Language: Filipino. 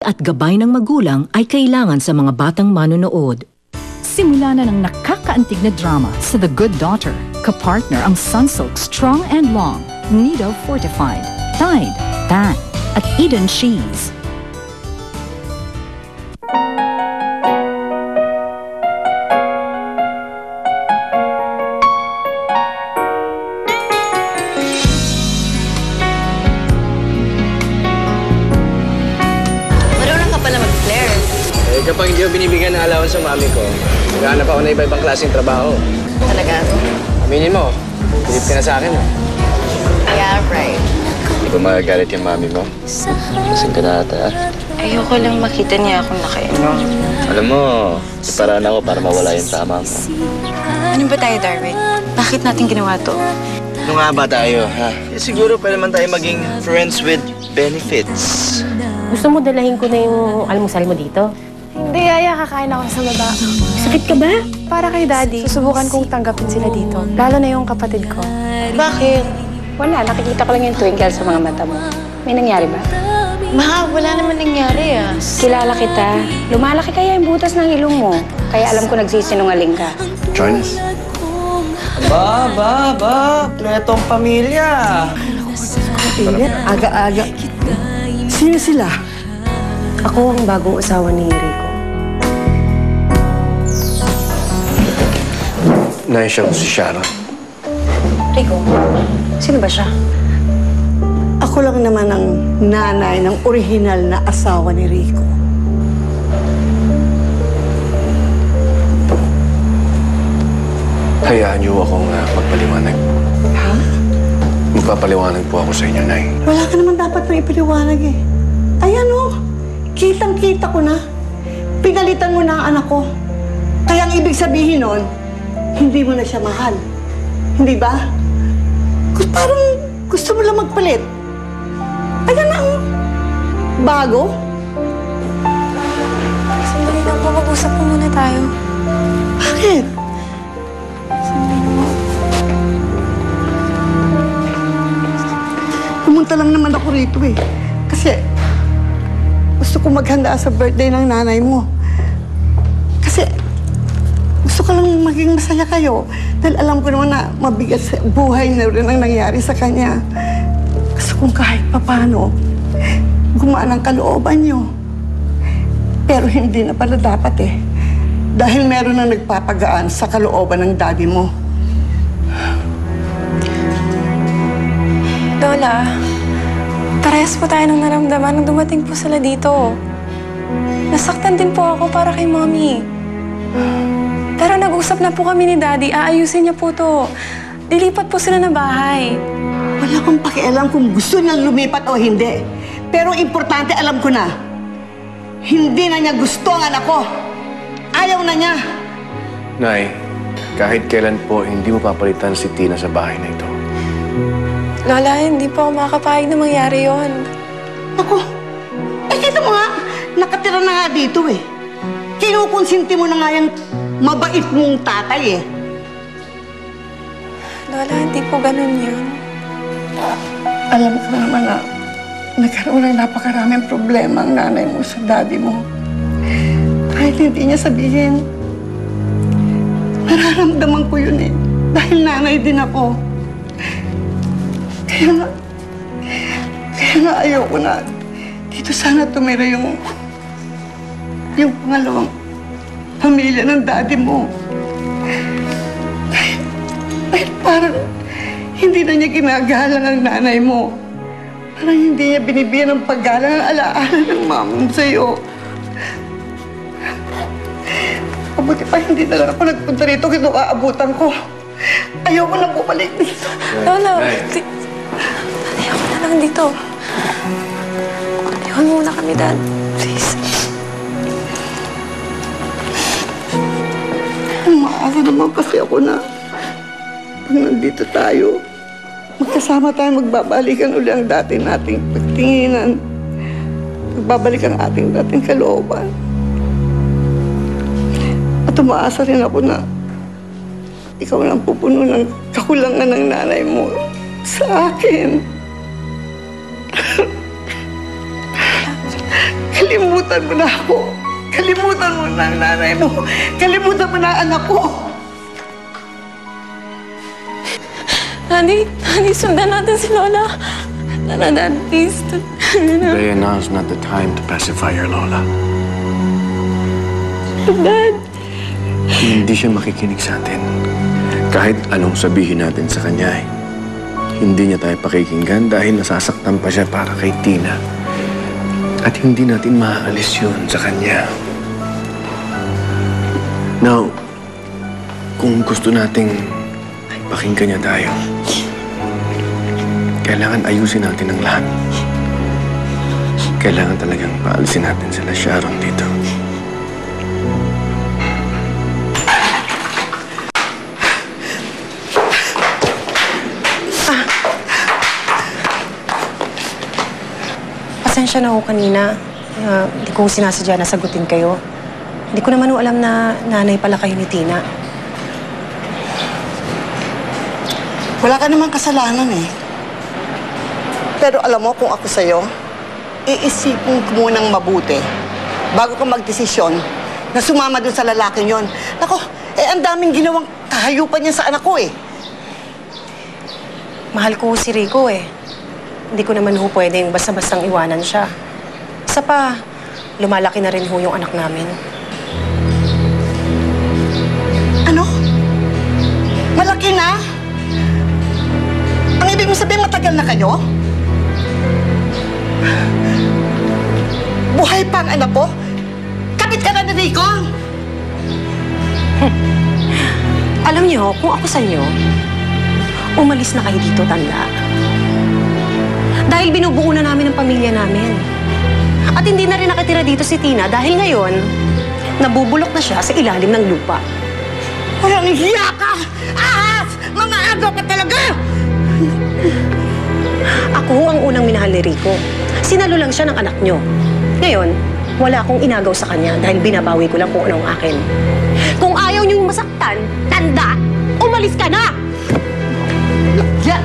at gabay ng magulang ay kailangan sa mga batang manonood. Simula na ng nakakaantig na drama sa The Good Daughter. Kapartner ang Sunsilk Strong and Long, Nido Fortified, Tide, Tan, at Eden Cheese. Marunong ka pala mag-flare. Kapag hindi ko binibigyan ng allowance sa mami ko, naghahanap ako na iba-ibang klaseng trabaho. Talaga? Aminin mo, bilib ka na sa akin, Yeah, right. Hindi ba magagalit yung mami mo? Lasing ka na ata, Ayoko lang makita niya akong nakainom. Alam mo, paraan ako para mawala yung tama mo. Ano ba tayo, Darwin? Bakit natin ginawa to? Ano nga ba tayo, ha? Siguro pwede naman tayo maging friends with benefits. Gusto mo dalahin ko na yung almusal mo dito? Hindi, Yaya. Kakain ako sa baba. Sakit ka ba? Para kay Daddy, susubukan kong tanggapin sila dito. Lalo na yung kapatid ko. Bakit? Wala, nakikita ko lang yung twinkle sa mga mata mo. May nangyari ba? Ma, wala naman nangyari Kilala kita. Lumalaki kaya yung butas ng ilong mo. Kaya alam ko nagsisinungaling ka. Join us. Ba? Pletong pamilya. Aga-aga. Sino sila? Ako ang bagong asawa ni Rico. Naisya ko si Sharon. Rico, sino ba siya? Ako lang naman ang nanay ng orihinal na asawa ni Rico. Hayaan niyo akong magpaliwanag. Ha? Magpapaliwanag po ako sa inyo, Nay. Wala ka naman dapat nang ipaliwanag eh. Ayan o, kitang-kita ko na. Pinalitan mo na ang anak ko. Kaya ang ibig sabihin nun, hindi mo na siya mahal. Hindi ba? Parang gusto mo lang magpalit. Ayan na, bago. Sandali lang po. Mag-usap po muna tayo. Bakit? Pumunta lang naman ako rito eh. Kasi gusto ko maghanda sa birthday ng nanay mo. Kasi gusto ko lang maging masaya kayo. Dahil alam ko naman na mabigat sa buhay na rin ang nangyari sa kanya. Gusto kong kahit papano gumaan ang kalooban niyo. Pero hindi na pala dapat eh. Dahil meron na nagpapagaan sa kalooban ng daddy mo. Lola, parehas po tayo ng naramdaman nung dumating po sila dito. Nasaktan din po ako para kay Mommy. Pero nag-usap na po kami ni Daddy. Aayusin niya po to. Lilipat po sila na bahay. Wala akong pakialam kung gusto niyang lumipat o hindi. Pero importante, alam ko na. Hindi na niya gusto ang anak ko. Ayaw na niya. Nay, kahit kailan po, hindi mo papalitan si Tina sa bahay na ito. Lola, hindi po ako makakapayag na mangyari yon. Ako, kita mo nga, nakatira na nga dito eh. Kinukonsinti mo na nga yung mabait mong tatay eh. Lola, hindi po ganun yun. Alam ko naman na nagkaroon ng napakaraming problema ang nanay mo sa daddy mo. Kahit hindi niya sabihin, nararamdaman ko yun eh. Dahil nanay din ako. Kaya nga ayoko na. Dito sana tumira yung pangalawang pamilya ng daddy mo. Dahil parang hindi na niya ginagalang ang nanay mo. Parang hindi niya binibigyan ng paggalang ang alaala ng mama mo sa'yo. Mabuti pa hindi na lang ako nagpunta rito kung aabutan ko. Ayoko na bumalik dito. Lola, ayoko na lang dito. Iwan muna kami, Dad. Please. Umaasa naman kasi ako na pag nandito tayo, magkasama tayo magbabalikan uli ang dati nating pagtinginan. Magbabalik ang ating dating kalooban. At umaasa rin ako na ikaw lang pupuno ng kakulangan ng nanay mo sa akin. Kalimutan kalimutan mo na ako. Kalimutan mo na ang nanay mo. Kalimutan mo na ang anak ko. Daddy, sundan natin si Lola. Tara, Dad, please. Rhea, now's not the time to pacify your lola. Dad. Hindi siya makikinig sa atin. Kahit anong sabihin natin sa kanya, hindi niya tayo pakikinggan dahil nasasaktan pa siya para kay Tina. At hindi natin maaalis yun sa kanya. Now, kung gusto nating pakinggan niya tayo, kailangan ayusin natin ang lahat. Kailangan talagang paalisin natin sila Sharon dito. Pasensya na ho kanina. Hindi ko sinasadya na sagutin kayo. Hindi ko naman ho alam na nanay pala kayo ni Tina. Wala ka namang kasalanan eh. Pero alam mo kung ako sa'yo, iisipin ko munang mabuti bago ka magdesisyon na sumama dun sa lalaking yon. Nako, ang daming ginawang kahayupan niya sa anak ko eh. Mahal ko si Rico eh. Hindi ko naman ho pwedeng basta-bastang iwanan siya. Isa pa, lumalaki na rin ho yung anak namin. Ano? Malaki na? Ang ibig mo sabihin matagal na kayo? Buhay pa ang anak ko? Kapit ka na ni Rico? Alam niyo, kung ako sa inyo, umalis na kayo dito, tanda. Dahil binubuo na namin ang pamilya namin. At hindi na rin nakatira dito si Tina dahil ngayon, nabubulok na siya sa ilalim ng lupa. Walang hiya ka! Ahas! Mga agaw ka talaga! Ako ang unang minahal ni Rico. Sinalo lang siya ng anak niyo. Ngayon, wala akong inagaw sa kanya dahil binabawi ko lang kung anong akin. Kung ayaw niyong masaktan, tanda, umalis ka na! Yeah.